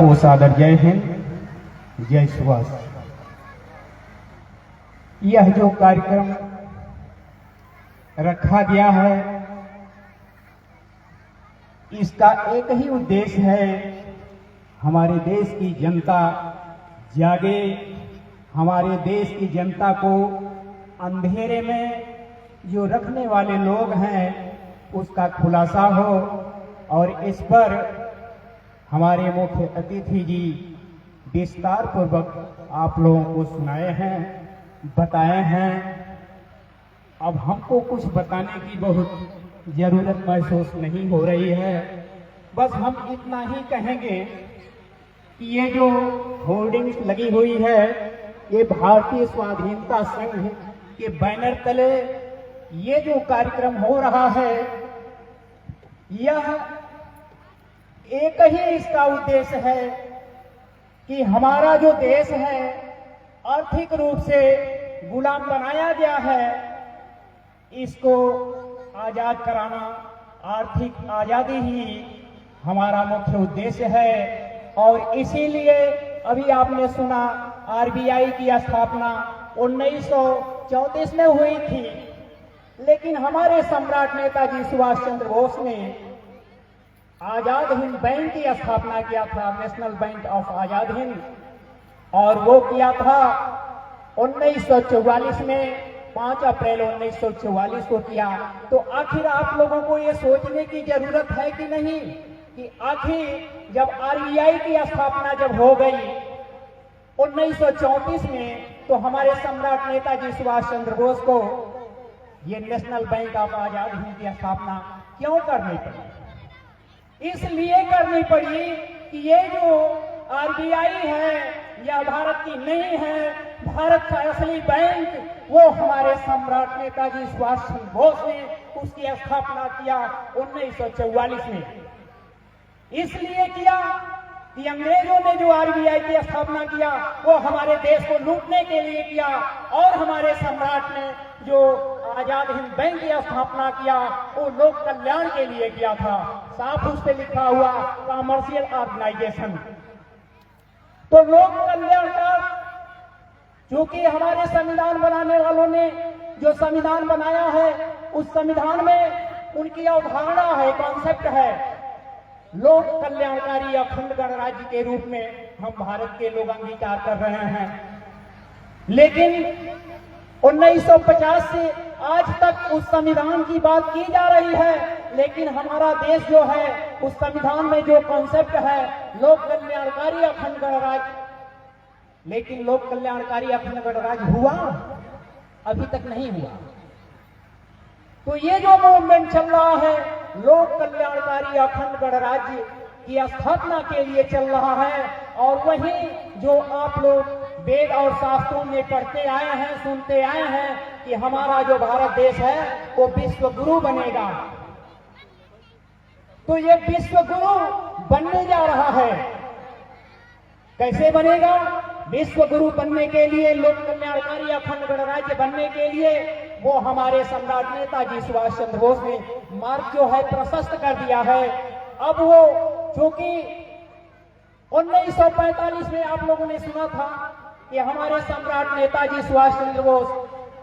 वो सादर जय हिंद, जय सुभाष। यह जो कार्यक्रम रखा गया है, इसका एक ही उद्देश्य है, हमारे देश की जनता जागे, हमारे देश की जनता को अंधेरे में जो रखने वाले लोग हैं उसका खुलासा हो। और इस पर हमारे मुख्य अतिथि जी विस्तार पूर्वक आप लोगों को सुनाए हैं, बताए हैं। अब हमको कुछ बताने की बहुत जरूरत महसूस नहीं हो रही है। बस हम इतना ही कहेंगे कि ये जो होर्डिंग्स लगी हुई है, ये भारतीय स्वाधीनता संघ के बैनर तले ये जो कार्यक्रम हो रहा है, यह एक ही इसका उद्देश्य है कि हमारा जो देश है आर्थिक रूप से गुलाम बनाया गया है, इसको आजाद कराना, आर्थिक आजादी ही हमारा मुख्य उद्देश्य है। और इसीलिए अभी आपने सुना आरबीआई की स्थापना 1934 में हुई थी, लेकिन हमारे सम्राट नेताजी सुभाष चंद्र बोस ने आजाद हिंद बैंक की स्थापना किया था, national bank of Azad Hind, और वो किया था 1944 में, 5 अप्रैल 1944 को किया। तो आखिर आप लोगों को ये सोचने की जरूरत है कि नहीं कि आखिर जब आरबीआई की स्थापना जब हो गई 1934 में, तो हमारे सम्राट नेताजी सुभाष चंद्र बोस को ये national bank of Azad Hind की स्थापना क्यों करनी पड़ी? इसलिए करनी पड़ी कि ये जो आरबीआई है यह भारत की नहीं है, भारत का असली बैंक वो हमारे सम्राट नेताजी सुभाष चंद्र बोस ने उसकी स्थापना किया 1944 में। इसलिए किया कि अंग्रेजों ने जो आरबीआई की स्थापना किया वो हमारे देश को लूटने के लिए किया, और हमारे सम्राट ने जो आजाद हिंद बैंक की स्थापना किया वो लोक कल्याण के लिए किया था। साफ उस पे लिखा हुआ कमर्शियल ऑर्गेनाइजेशन। तो लोक कल्याण का, चूंकि हमारे संविधान बनाने वालों ने जो संविधान बनाया है उस संविधान में उनकी अवधारणा है, कॉन्सेप्ट है, लोक कल्याणकारी अखंड गणराज्य के रूप में हम भारत के लोग अंगीकार कर रहे हैं। लेकिन 1950 से आज तक उस संविधान की बात की जा रही है, लेकिन हमारा देश जो है उस संविधान में जो कॉन्सेप्ट है लोक कल्याणकारी अखंड गणराज्य, लेकिन लोक कल्याणकारी अखंड गणराज्य हुआ? अभी तक नहीं हुआ। तो ये जो मूवमेंट चल रहा है लोक कल्याणकारी अखंड गणराज्य की स्थापना के लिए चल रहा है, और वही जो आप लोग वेद और शास्त्रों में पढ़ते आए हैं, सुनते आए हैं कि हमारा जो भारत देश है वो विश्व गुरु बनेगा। तो ये विश्व गुरु बनने जा रहा है। कैसे बनेगा? विश्व गुरु बनने के लिए, लोक कल्याणकारी अखंड गणराज्य बनने के लिए वो हमारे सम्राट नेताजी सुभाष चंद्र बोस ने मार्ग जो है प्रशस्त कर दिया है। अब वो चूंकि 1945 में आप लोगों ने सुना था कि हमारे सम्राट नेताजी सुभाष चंद्र बोस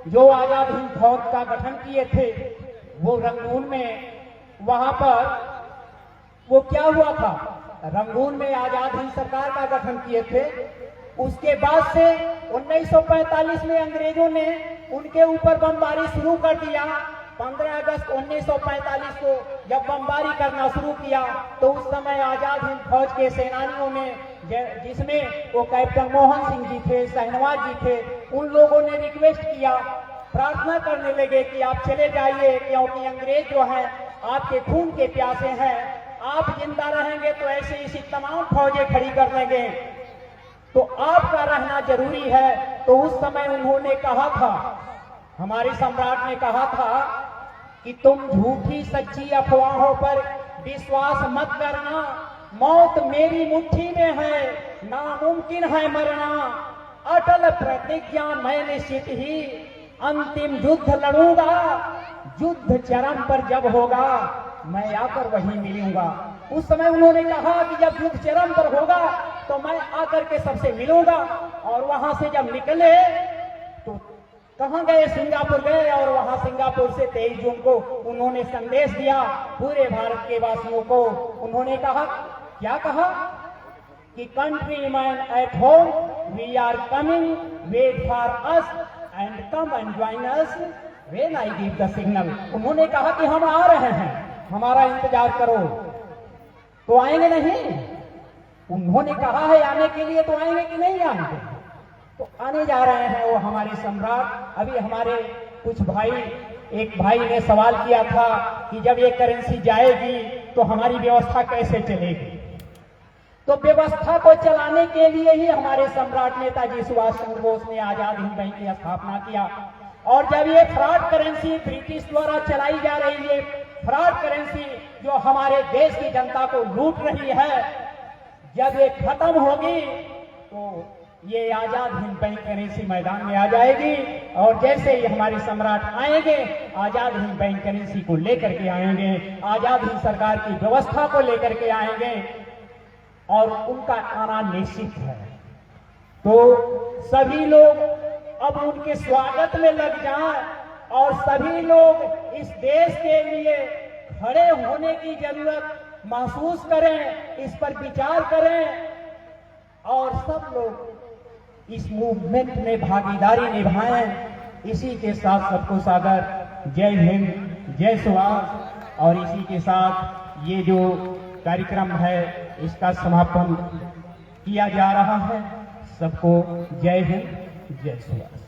जो आजाद हिंद फौज का गठन किए थे, वो रंगून में, वहां पर वो क्या हुआ था, रंगून में आजाद हिंद सरकार का गठन किए थे। उसके बाद से 1945 में अंग्रेजों ने उनके ऊपर बमबारी शुरू कर दिया। 15 अगस्त 1945 को जब बमबारी करना शुरू किया तो उस समय आजाद हिंद फौज के सेनानियों ने, जिसमें वो कैप्टन मोहन सिंह जी थे, शहनवाज जी थे, उन लोगों ने रिक्वेस्ट किया, प्रार्थना करने लगे कि आप चले जाइए, क्योंकि अंग्रेज जो है आपके खून के प्यासे हैं, आप जिंदा रहेंगे तो ऐसे इसी तमाम फौजें खड़ी कर देंगे, तो आपका रहना जरूरी है। तो उस समय उन्होंने कहा था, हमारे सम्राट ने कहा था कि तुम झूठी सच्ची अफवाहों पर विश्वास मत करना, मौत मेरी मुट्ठी में है, नामुमकिन है मरना, अटल प्रतिज्ञा मैं निश्चित ही अंतिम युद्ध लड़ूंगा, युद्ध चरम पर जब होगा मैं आकर वहीं मिलूंगा। उस समय उन्होंने कहा कि जब युद्ध चरम पर होगा तो मैं आकर के सबसे मिलूंगा। और वहां से जब निकले तो कहां गए? सिंगापुर गए। और वहां सिंगापुर से 23 जून को उन्होंने संदेश दिया पूरे भारत के वासियों को। उन्होंने कहा, क्या कहा कि countryman at home, we are coming, wait for us and come and join us when I give the signal. उन्होंने कहा कि हम आ रहे हैं, हमारा इंतजार करो। तो आएंगे नहीं? उन्होंने कहा है आने के लिए, तो आएंगे कि नहीं आएंगे? तो आने जा रहे हैं वो हमारे सम्राट। अभी हमारे कुछ भाई, एक भाई ने सवाल किया था कि जब ये करेंसी जाएगी तो हमारी व्यवस्था कैसे चलेगी? तो व्यवस्था को चलाने के लिए ही हमारे सम्राट नेताजी सुभाष चंद्र बोस ने आजाद हिंद बैंक की स्थापना किया। और जब ये फ्रॉड करेंसी ब्रिटिश द्वारा चलाई जा रही है, फ्रॉड करेंसी जो हमारे देश की जनता को लूट रही है, जब ये खत्म होगी तो ये आजाद हिंद बैंक करेंसी मैदान में आ जाएगी। और जैसे ही हमारे सम्राट आएंगे, आजाद हिंद बैंक करेंसी को लेकर के आएंगे, आजाद हिंद सरकार की व्यवस्था को लेकर के आएंगे और उनका आना निश्चित है। तो सभी लोग अब उनके स्वागत में लग जाएं और सभी लोग इस देश के लिए खड़े होने की जरूरत महसूस करें, इस पर विचार करें और सब लोग इस मूवमेंट में भागीदारी निभाएं। इसी के साथ सबको सादर जय हिंद, जय सुभाष। और इसी के साथ ये जो कार्यक्रम है इसका समापन किया जा रहा है। सबको जय हिंद, जय सुभाष।